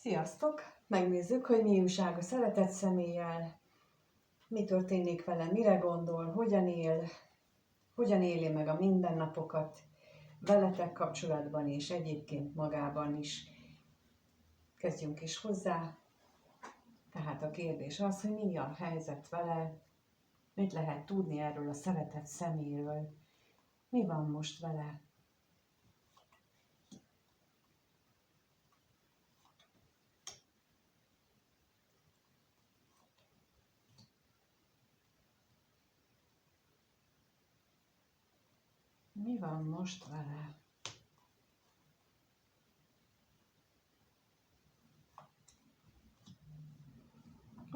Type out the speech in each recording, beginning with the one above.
Sziasztok! Megnézzük, hogy mi újság a szeretett személlyel, mi történik vele, mire gondol, hogyan éli meg a mindennapokat, veletek kapcsolatban és egyébként magában is. Kezdjünk is hozzá. Tehát a kérdés az, hogy mi a helyzet vele, mit lehet tudni erről a szeretett személyről, mi van most vele. Mi van most vele?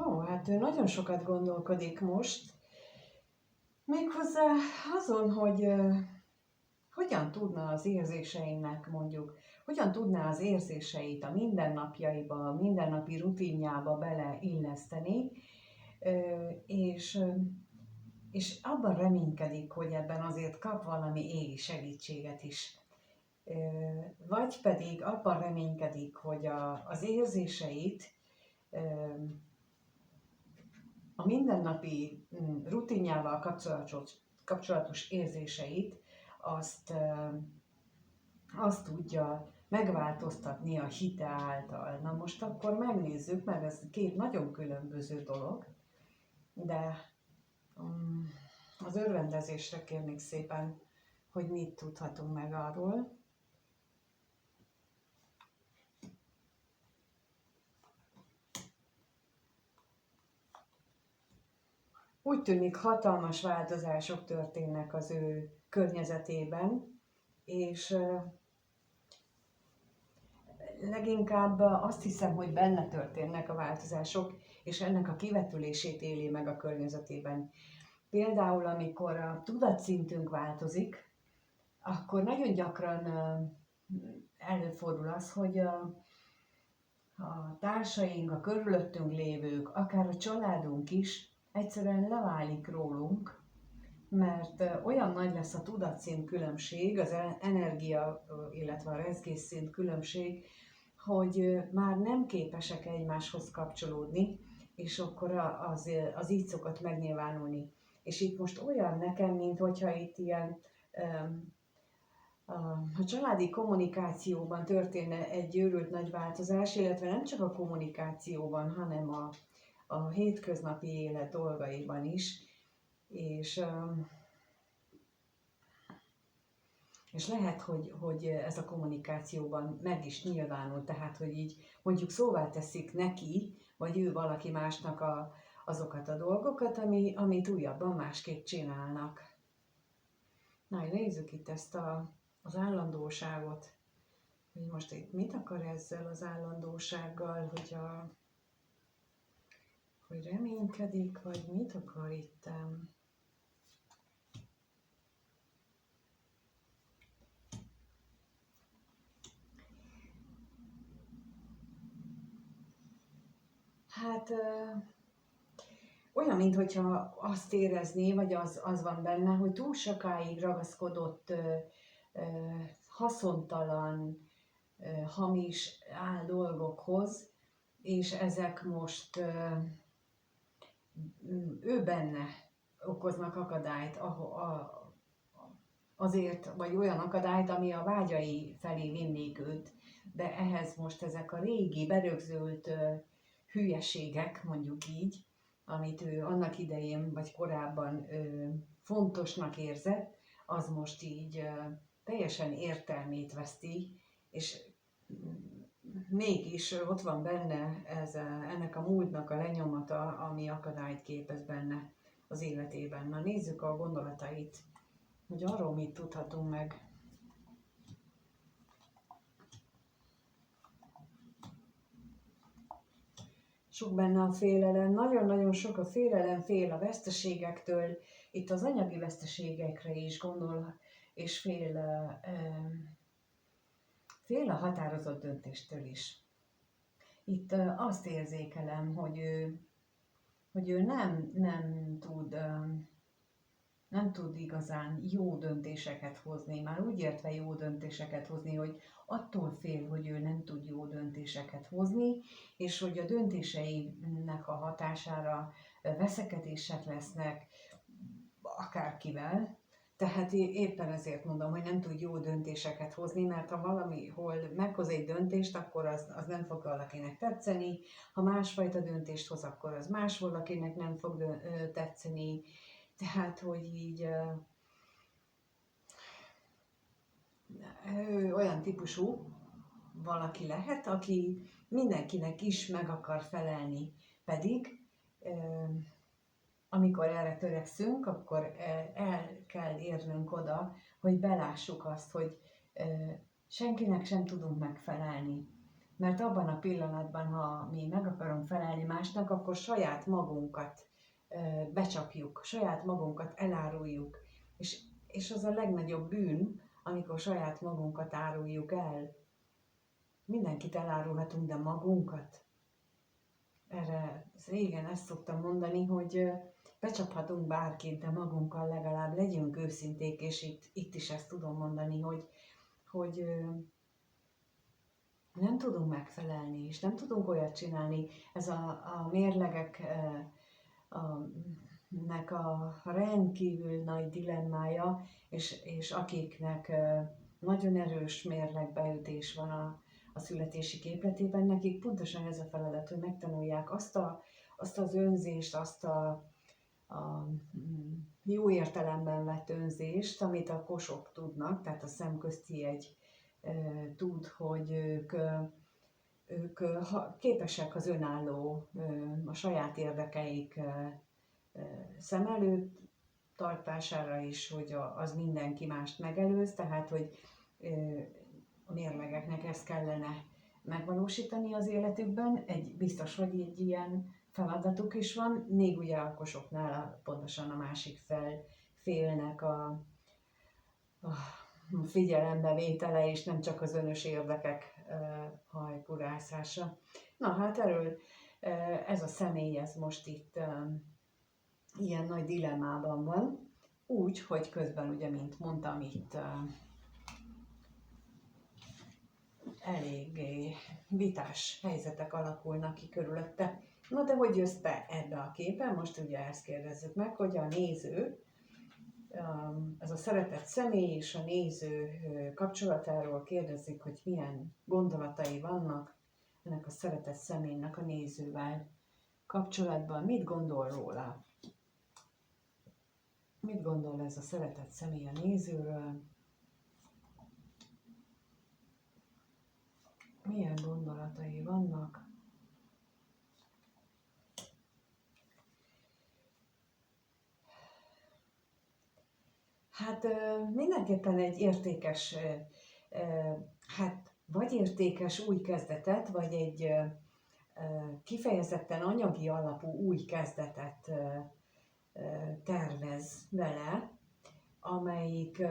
Ó, hát ő nagyon sokat gondolkodik most, méghozzá azon, hogy hogyan tudna az érzéseinek hogyan tudná az érzéseit a mindennapjaiba, a mindennapi rutinjába beleilleszteni, és abban reménykedik, hogy ebben azért kap valami égi segítséget is. Vagy pedig abban reménykedik, hogy az érzéseit, a mindennapi rutinjával kapcsolatos érzéseit, azt tudja megváltoztatni a hite által. Na most akkor megnézzük, mert ez két nagyon különböző dolog, de az örvendezésre kérnék szépen, hogy mit tudhatunk meg arról. Úgy tűnik, hatalmas változások történnek az ő környezetében, és leginkább azt hiszem, hogy benne történnek a változások, és ennek a kivetülését éli meg a környezetében. Például, amikor a tudatszintünk változik, akkor nagyon gyakran előfordul az, hogy a társaink, a körülöttünk lévők, akár a családunk is egyszerűen leválik rólunk, mert olyan nagy lesz a tudatszint különbség, az energia, illetve a rezgésszint különbség, hogy már nem képesek egymáshoz kapcsolódni, és akkor az így szokott megnyilvánulni. És itt most olyan nekem, mint hogyha itt ilyen a családi kommunikációban történne egy őrült nagy változás, illetve nem csak a kommunikációban, hanem a hétköznapi élet dolgaiban is. És lehet, hogy ez a kommunikációban meg is nyilvánul, tehát hogy így mondjuk szóvá teszik neki, vagy ő valaki másnak azokat a dolgokat, amit újabban másképp csinálnak. Na, nézzük itt ezt az állandóságot, hogy most itt mit akar ezzel az állandósággal, hogy reménykedik, vagy mit akar itt. Hát olyan, mintha azt érezné, vagy az van benne, hogy túl sokáig ragaszkodott haszontalan, hamis dolgokhoz, és ezek most ő benne okoznak akadályt azért, vagy olyan akadályt, ami a vágyai felé vinnék őt, de ehhez most ezek a régi, berögzült hülyeségek, mondjuk így, amit ő annak idején, vagy korábban fontosnak érzett, az most így teljesen értelmét veszti, és mégis ott van benne ennek a múltnak a lenyomata, ami akadályt képez benne az életében. Na, nézzük a gondolatait, hogy arról mit tudhatunk meg. Sok benne a félelem, nagyon-nagyon sok a félelem, fél a veszteségektől, itt az anyagi veszteségekre is gondol, és fél a határozott döntéstől is. Itt azt érzékelem, hogy ő nem tud nem tud igazán jó döntéseket hozni, már úgy értve jó döntéseket hozni, hogy attól fél, hogy ő nem tud jó döntéseket hozni, és hogy a döntéseinek a hatására veszekedések lesznek akárkivel. Tehát éppen ezért mondom, hogy nem tud jó döntéseket hozni, mert ha valamihol meghoz egy döntést, akkor az nem fog valakinek tetszeni, ha másfajta döntést hoz, akkor az más valakinek nem fog tetszeni. Tehát, hogy így olyan típusú valaki lehet, aki mindenkinek is meg akar felelni, pedig amikor erre törekszünk, akkor el kell érnünk oda, hogy belássuk azt, hogy senkinek sem tudunk megfelelni. Mert abban a pillanatban, ha mi meg akarunk felelni másnak, akkor saját magunkat becsapjuk, saját magunkat eláruljuk. És az a legnagyobb bűn, amikor saját magunkat áruljuk el. Mindenkit elárulhatunk, de magunkat. Erre régen ezt szoktam mondani, hogy becsaphatunk bárkit, de magunkkal legalább legyünk őszinték, és itt is ezt tudom mondani, hogy nem tudunk megfelelni, és nem tudunk olyat csinálni. Ez a mérlegek nek a rendkívül nagy dilemmája, és akiknek nagyon erős mérlegbeütés van a születési képletében, nekik pontosan ez a feladat, hogy megtanulják azt az önzést, azt a jó értelemben vett önzést, amit a kosok tudnak, tehát a szemközti egy tud, hogy ők képesek az önálló, a saját érdekeik szem előtt tartására is, hogy az mindenki mást megelőz, tehát hogy a mérlegeknek ezt kellene megvalósítani az életükben. Biztos, hogy egy ilyen feladatuk is van, még ugye a kosoknál pontosan a másik félnek a figyelembevétele, és nem csak az önös érdekek hajkurászása. Na hát erről ez a személy, ez most itt ilyen nagy dilemmában van, úgy, hogy közben ugye, mint mondtam, itt eléggé vitás helyzetek alakulnak ki körülötte. Na de hogy jössz be ebbe a képen? Most ugye ezt kérdezzük meg, hogy a néző, ez a szeretett személy és a néző kapcsolatáról kérdezik, hogy milyen gondolatai vannak ennek a szeretett személynek a nézővel kapcsolatban, mit gondol róla? Mit gondol ez a szeretett személy a nézőről? Milyen gondolatai vannak? Hát mindenképpen egy értékes, hát vagy értékes új kezdetet, vagy egy kifejezetten anyagi alapú új kezdetet tervez vele, amelyik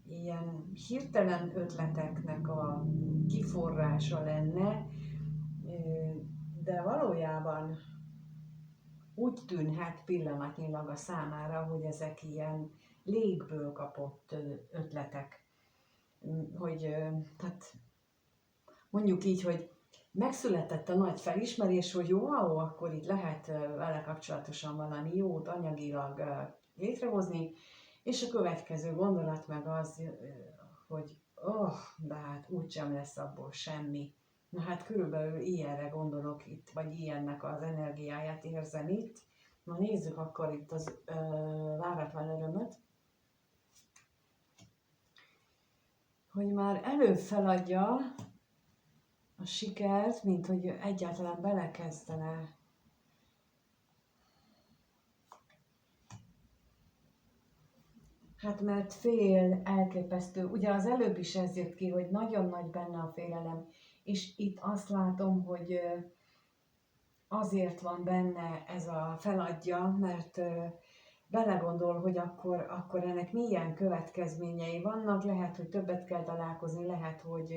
ilyen hirtelen ötleteknek a kiforrása lenne, de valójában úgy tűnhet pillanatnyilag a számára, hogy ezek ilyen légből kapott ötletek. Hogy hát mondjuk így, hogy megszületett a nagy felismerés, hogy wow, akkor itt lehet vele kapcsolatosan valami jót anyagilag létrehozni, és a következő gondolat meg az, hogy de hát úgysem lesz abból semmi. Na hát körülbelül ilyenre gondolok itt, vagy ilyennek az energiáját érzem itt. Na nézzük akkor itt az váratlan örömöt. Hogy már előbb feladja a sikert, mint hogy egyáltalán belekezdene. Hát mert fél, elképesztő. Ugye az előbb is ez jött ki, hogy nagyon nagy benne a félelem, és itt azt látom, hogy azért van benne ez a feladja, mert belegondol, hogy akkor ennek milyen következményei vannak, lehet, hogy többet kell találkozni, lehet, hogy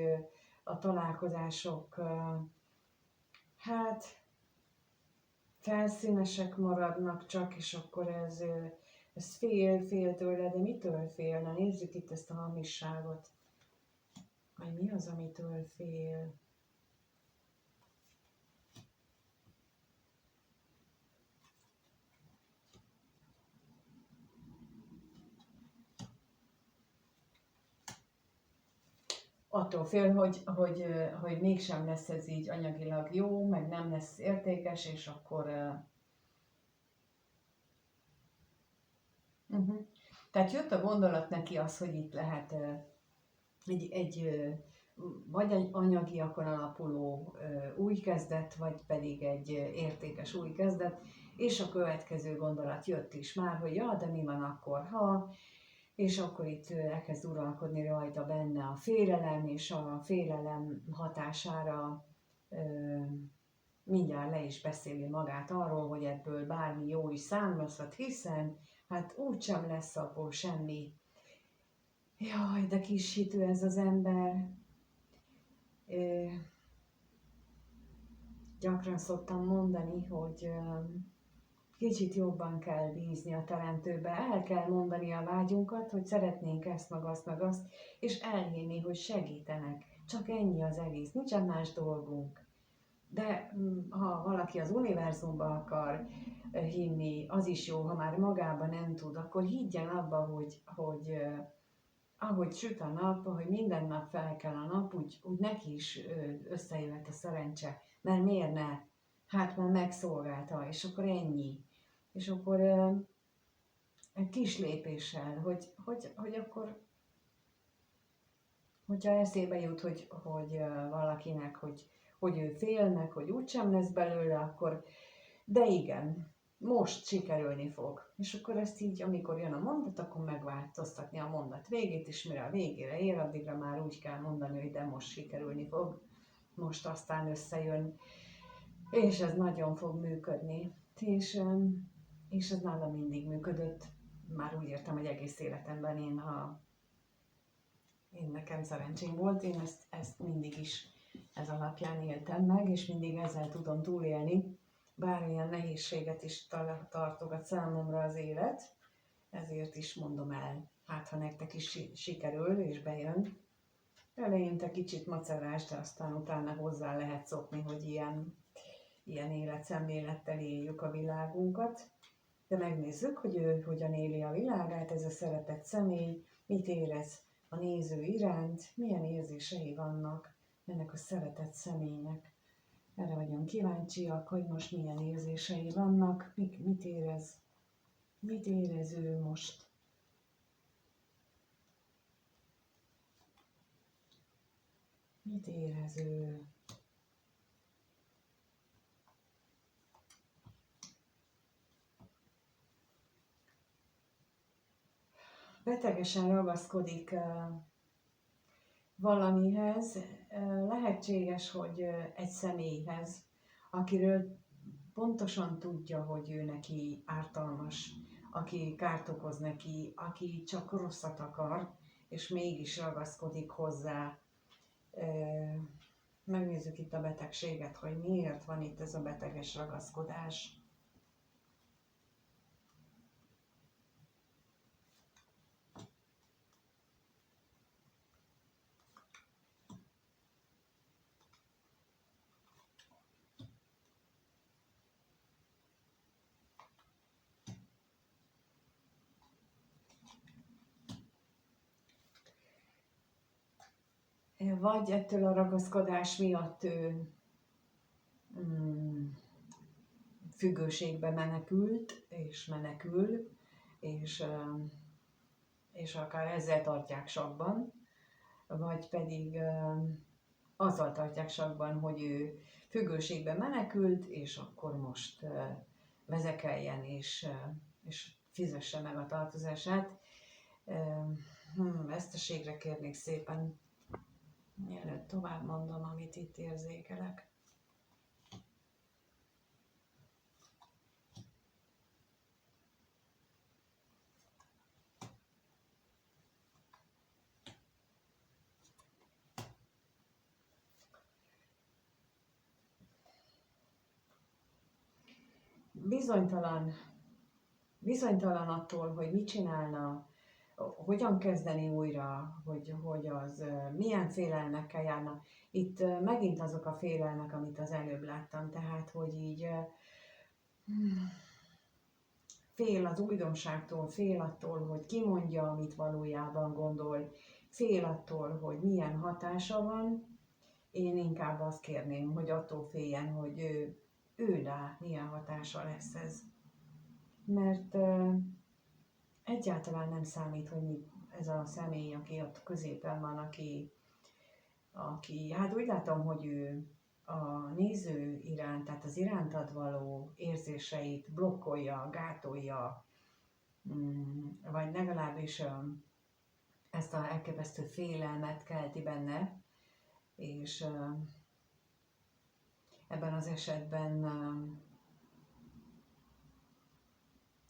a találkozások hát felszínesek maradnak csak, és akkor ez Ez fél tőle, de mitől fél? Na nézzük itt ezt a hamisságot. Vagy mi az, amitől fél? Attól fél, hogy mégsem lesz ez így anyagilag jó, meg nem lesz értékes, és akkor... Tehát jött a gondolat neki az, hogy itt lehet vagy egy anyagiakon alapuló új kezdet, vagy pedig egy értékes új kezdet, és a következő gondolat jött is már, hogy ja, de mi van akkor, ha, és akkor itt elkezd uralkodni rajta benne a félelem, és a félelem hatására mindjárt le is beszéli magát arról, hogy ebből bármi jó is származhat, hiszen hát úgysem lesz abból semmi. Jaj, de kis hitű ez az ember. Gyakran szoktam mondani, hogy kicsit jobban kell bízni a teremtőbe, el kell mondani a vágyunkat, hogy szeretnénk ezt, meg azt, és elhinni, hogy segítenek. Csak ennyi az egész, nincsen más dolgunk. De ha valaki az univerzumba akar hinni, az is jó, ha már magában nem tud, akkor higgyen abba, hogy ahogy süt a nap, ahogy minden nap felkel a nap, úgy neki is összejöhet a szerencse. Mert miért ne? Hát már megszolgálta, és akkor ennyi. És akkor egy kis lépéssel, hogy akkor, hogyha eszébe jut, hogy valakinek, hogy ő félnek, hogy úgysem lesz belőle, akkor de igen, most sikerülni fog. És akkor ezt így, amikor jön a mondat, akkor megváltoztatni a mondat végét, és mire a végére ér, addigra már úgy kell mondani, hogy de most sikerülni fog, most aztán összejön, és ez nagyon fog működni. És ez nálam mindig működött. Már úgy értem, hogy egész életemben én nekem szerencsém volt, én ezt mindig is ez alapján éltem meg, és mindig ezzel tudom túlélni. Bármilyen nehézséget is tartogat számomra az élet, ezért is mondom el, hát ha nektek is sikerül és bejön. Eleinte kicsit macerás, de aztán utána hozzá lehet szokni, hogy ilyen életszemlélettel éljük a világunkat. De megnézzük, hogy ő hogyan éli a világát, ez a szeretett személy, mit érez a néző iránt, milyen érzései vannak ennek a szeretett személynek. Erre vagyunk kíváncsiak, hogy most milyen érzései vannak, mit érez ő most. Mit érez ő? Betegesen ragaszkodik valamihez, lehetséges, hogy egy személyhez, akiről pontosan tudja, hogy ő neki ártalmas, aki kárt okoz neki, aki csak rosszat akar, és mégis ragaszkodik hozzá. Megnézzük itt a betegséget, hogy miért van itt ez a beteges ragaszkodás. Vagy ettől a ragaszkodás miatt ő függőségbe menekült, és menekül, és akár ezzel tartják sakban, vagy pedig azzal tartják sakban, hogy ő függőségbe menekült, és akkor most vezekeljen, és fizesse meg a tartozását. Veszteségre kérnék szépen, mielőtt tovább mondom, amit itt érzékelek. Bizonytalan bizonytalan attól, hogy mit csinálna, hogyan kezdeni újra, hogy az milyen félelmekkel járna. Itt megint azok a félelmek, amit az előbb láttam, tehát, hogy így fél az újdonságtól, fél attól, hogy kimondja, amit valójában gondol, fél attól, hogy milyen hatása van. Én inkább azt kérném, hogy attól féljen, hogy ő rá milyen hatása lesz ez. Mert egyáltalán nem számít, hogy ez a személy, aki ott középen van, aki hát úgy látom, hogy ő a néző iránt, tehát az irántad való érzéseit blokkolja, gátolja, vagy legalábbis ezt a elképesztő félelmet kelti benne, és ebben az esetben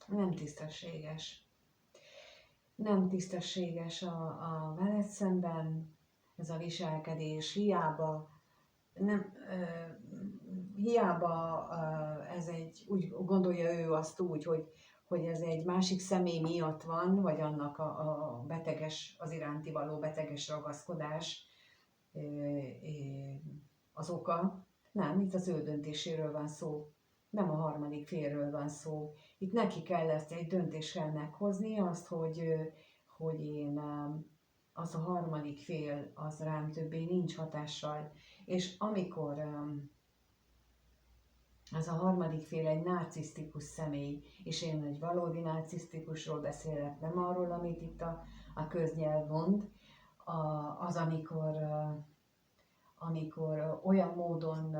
nem tisztességes. Nem tisztességes a veled szemben ez a viselkedés, hiába ez úgy gondolja ő azt úgy, hogy ez egy másik személy miatt van, vagy annak a beteges, az iránti való beteges ragaszkodás az oka. Nem, itt az ő döntéséről van szó, nem a harmadik félről van szó. Itt neki kell ezt egy döntéssel meghozni, azt, hogy én az a harmadik fél, az rám többé nincs hatással. És amikor az a harmadik fél egy narcisztikus személy, és én egy valódi narcisztikusról beszélek, nem arról, amit itt a köznyelv mond, az amikor olyan módon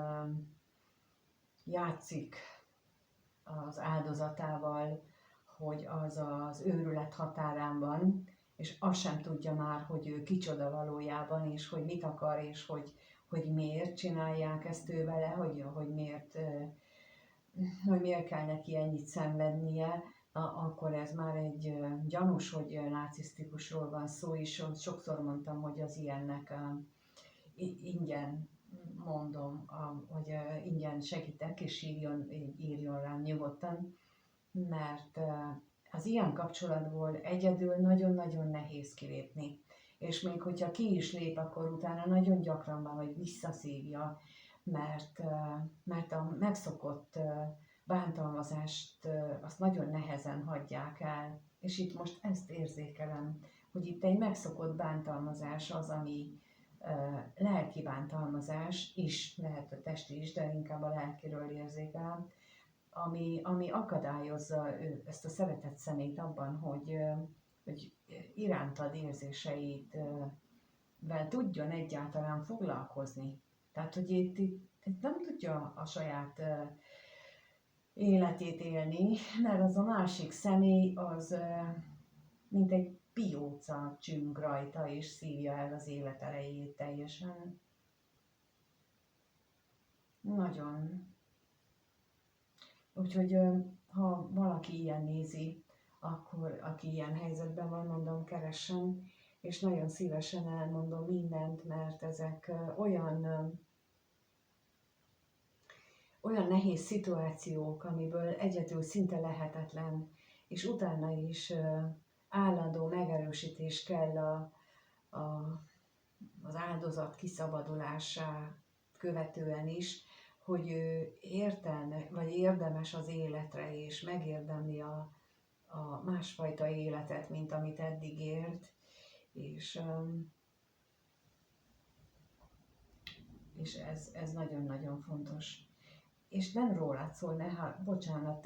játszik az áldozatával, hogy az az őrület határán van, és azt sem tudja már, hogy ő kicsoda valójában, és hogy mit akar, és hogy miért csinálják ezt ő vele, hogy miért kell neki ennyit szenvednie, akkor ez már egy gyanús, hogy narcisztikusról van szó, és sokszor mondtam, hogy az ilyennek ingyen mondom, hogy ingyen segítek, és írjon rám nyugodtan, mert az ilyen kapcsolatból egyedül nagyon-nagyon nehéz kilépni. És még hogyha ki is lép, akkor utána nagyon gyakran van, hogy visszaszívja, mert a megszokott bántalmazást azt nagyon nehezen hagyják el. És itt most ezt érzékelem, hogy itt egy megszokott bántalmazás az, ami lelki bántalmazás is, lehet a testi is, de inkább a lelkiről érzékelem, ami akadályozza ezt a szeretett szemét abban, hogy irántad érzéseivel tudjon egyáltalán foglalkozni. Tehát, hogy itt nem tudja a saját életét élni, mert az a másik személy az mint egy pióca csüng rajta, és szívja el az élet elejét teljesen. Nagyon. Úgyhogy ha valaki ilyen nézi, akkor aki ilyen helyzetben van, mondom, keressen, és nagyon szívesen elmondom mindent, mert ezek olyan nehéz szituációk, amiből egyedül szinte lehetetlen, és utána is állandó megerősítés kell az áldozat kiszabadulását követően is, hogy ő érdemes az életre, és megérdemli a másfajta életet, mint amit eddig élt, és ez nagyon-nagyon fontos. És nem rólad szól, bocsánat,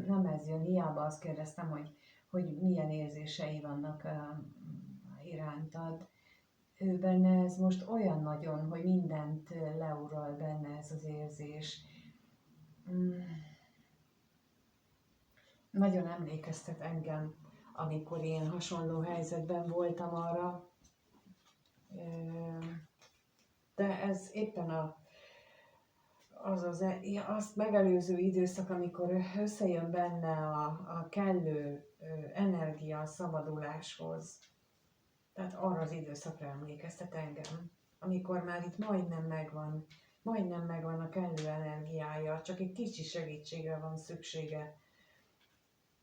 nem ez jön, hiába azt kérdeztem, hogy milyen érzései vannak irántad. Ő benne ez most olyan nagyon, hogy mindent leural benne ez az érzés. Nagyon emlékeztet engem, amikor én hasonló helyzetben voltam arra, de ez éppen azt megelőző időszak, amikor összejön benne a kellő energia a szabaduláshoz. Tehát arra az időszakra emlékeztet engem, amikor már itt majdnem megvan a kellő energiája, csak egy kicsi segítségre van szüksége.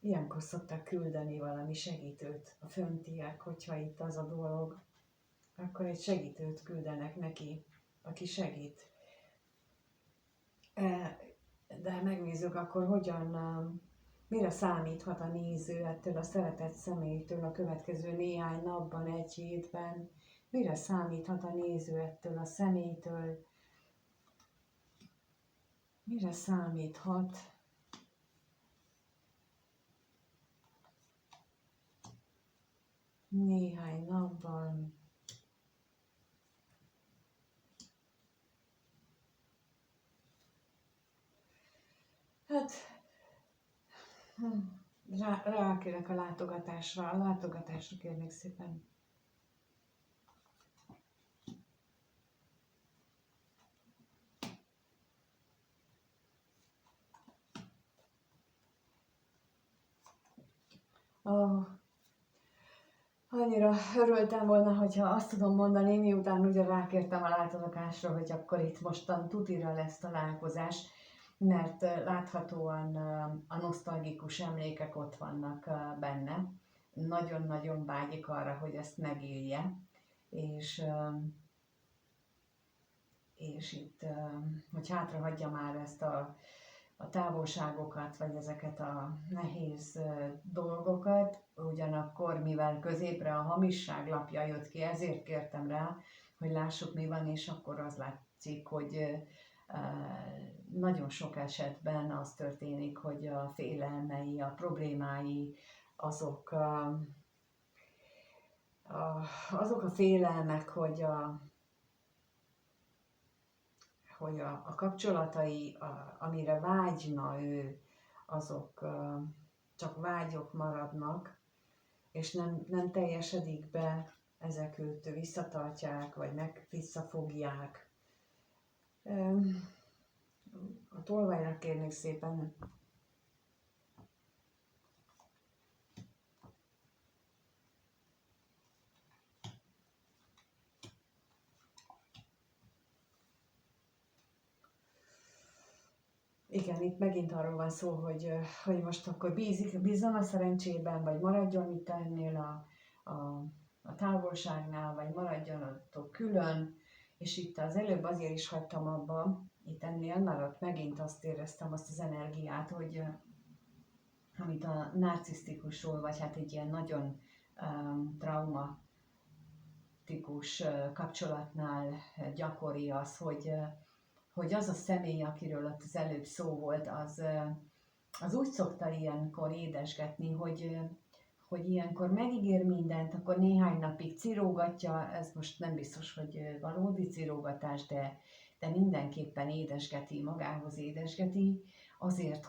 ilyenkor szoktak küldeni valami segítőt a föntiek, hogyha itt az a dolog, akkor egy segítőt küldenek neki, aki segít. De megnézzük akkor, mire számíthat a néző ettől a szeretett személytől a következő néhány napban, egy hétben, mire számíthat a néző ettől a személytől, mire számíthat néhány napban. Hát, rákérek a látogatásra kérnék szépen. Annyira örültem volna, hogyha azt tudom mondani, miután ugye rákértem a látogatásra, hogy akkor itt mostan tutira lesz találkozás, mert láthatóan a nosztalgikus emlékek ott vannak benne. Nagyon-nagyon vágyik arra, hogy ezt megélje, és itt, hogy hátrahagyja már ezt a távolságokat, vagy ezeket a nehéz dolgokat, ugyanakkor, mivel középre a hamisság lapja jött ki, ezért kértem rá, hogy lássuk, mi van, és akkor az látszik, hogy nagyon sok esetben az történik, hogy a félelmei, a problémái, azok a félelmek, hogy a kapcsolatai, amire vágyna ő, azok csak vágyok maradnak, és nem teljesedik be, ezek őt visszatartják, vagy visszafogják. A tolvajra kérnék szépen. Igen, itt megint arról van szó, hogy most akkor bízzon a szerencsében, vagy maradjon itt ennél a távolságnál, vagy maradjon ott külön, és itt az előbb azért is hagytam abba, itt ennél, mert ott megint azt éreztem, azt az energiát, hogy amit a narcisztikusról, vagy hát egy ilyen nagyon traumatikus kapcsolatnál gyakori az, hogy az a személy, akiről ott az előbb szó volt, az úgy szokta ilyenkor édesgetni, hogy ilyenkor megígér mindent, akkor néhány napig cirógatja, ez most nem biztos, hogy valódi cirógatás, de mindenképpen édesgeti, magához édesgeti, azért,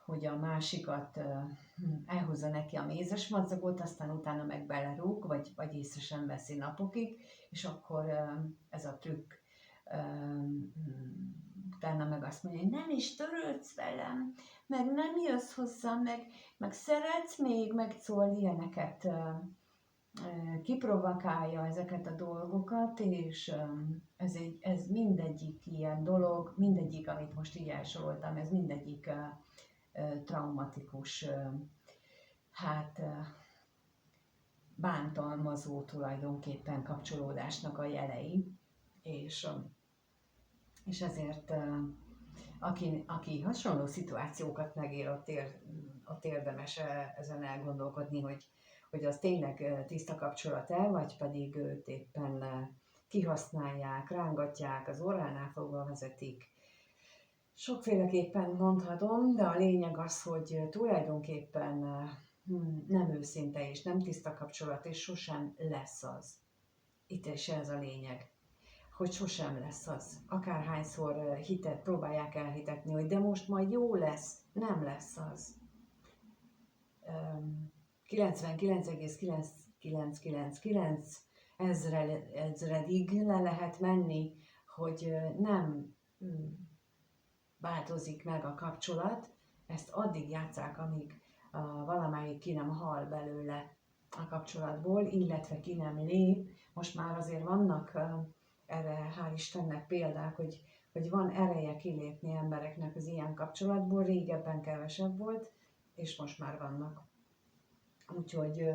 hogy a másikat elhozza neki a mézes madzagot, aztán utána meg belerúg, vagy észre sem veszi napokig, és akkor ez a trükk utána meg azt mondja, hogy nem is törődsz velem, meg nem jössz hozzám, meg szeretsz még, meg szól ilyeneket, kiprovokálja ezeket a dolgokat, és ez mindegyik ilyen dolog, mindegyik, amit most így elsoroltam, ez mindegyik traumatikus, bántalmazó tulajdonképpen kapcsolódásnak a jelei, és ezért aki hasonló szituációkat megél, ott érdemes ezen elgondolkodni, hogy az tényleg tiszta kapcsolat-e, vagy pedig őt éppen kihasználják, rángatják, az orránál fogva vezetik. Sokféleképpen mondhatom, de a lényeg az, hogy tulajdonképpen nem őszinte és nem tiszta kapcsolat, és sosem lesz az. Itt is ez a lényeg, hogy sosem lesz az. Akárhányszor próbálják elhitetni, hogy de most majd jó lesz, nem lesz az. 99,9999 ezredig le lehet menni, hogy nem változik meg a kapcsolat, ezt addig játsszák, amíg valamelyik ki nem hal belőle a kapcsolatból, illetve ki nem lép. Most már azért vannak erre, hál' Istennek példák, hogy van ereje kilépni embereknek az ilyen kapcsolatból, régebben kevesebb volt, és most már vannak. Úgyhogy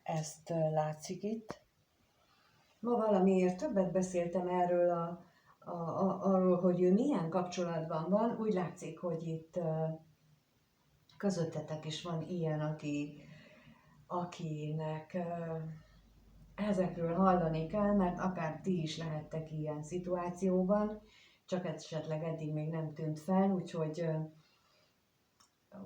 ezt látszik itt. Ma valamiért többet beszéltem erről arról, hogy ő milyen kapcsolatban van. Úgy látszik, hogy itt közöttetek is van ilyen, akinek ezekről hallani kell, mert akár ti is lehettek ilyen szituációban, csak esetleg eddig még nem tűnt fel, úgyhogy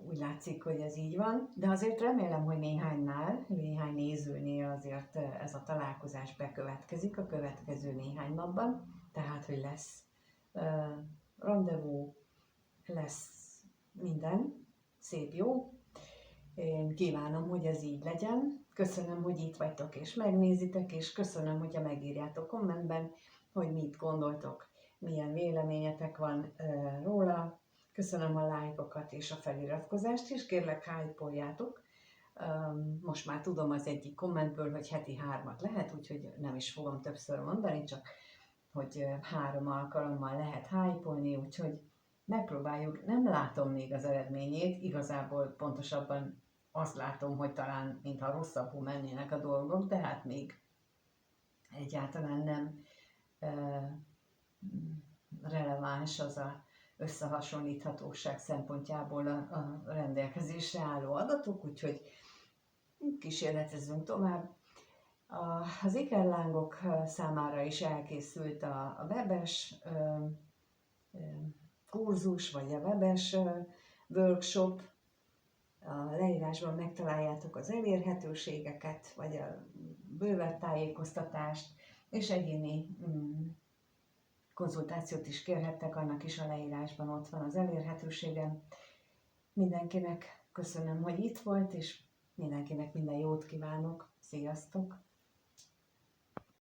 úgy látszik, hogy ez így van, de azért remélem, hogy néhány nézőnél azért ez a találkozás bekövetkezik a következő néhány napban, tehát, hogy lesz rendezvú, lesz minden szép jó. Én kívánom, hogy ez így legyen. Köszönöm, hogy itt vagytok és megnézitek, és köszönöm, hogyha megírjátok kommentben, hogy mit gondoltok, milyen véleményetek van róla. Köszönöm a lájkokat és a feliratkozást is, kérlek hype-oljátok. Most már tudom az egyik kommentből, hogy heti 3 lehet, úgyhogy nem is fogom többször mondani, csak hogy 3 alkalommal lehet hype-olni, úgyhogy megpróbáljuk. Nem látom még az eredményét, igazából pontosabban azt látom, hogy talán mintha rosszabbul mennének a dolgok, de hát még egyáltalán nem releváns az a összehasonlíthatóság szempontjából a rendelkezésre álló adatok, úgyhogy kísérletezünk tovább. Az ikerlángok számára is elkészült a webes kurzus, vagy a webes workshop. A leírásban megtaláljátok az elérhetőségeket, vagy a bővebb tájékoztatást, és egyéni konzultációt is kérhettek, annak is a leírásban ott van az elérhetőségem. Mindenkinek köszönöm, hogy itt volt, és mindenkinek minden jót kívánok. Sziasztok!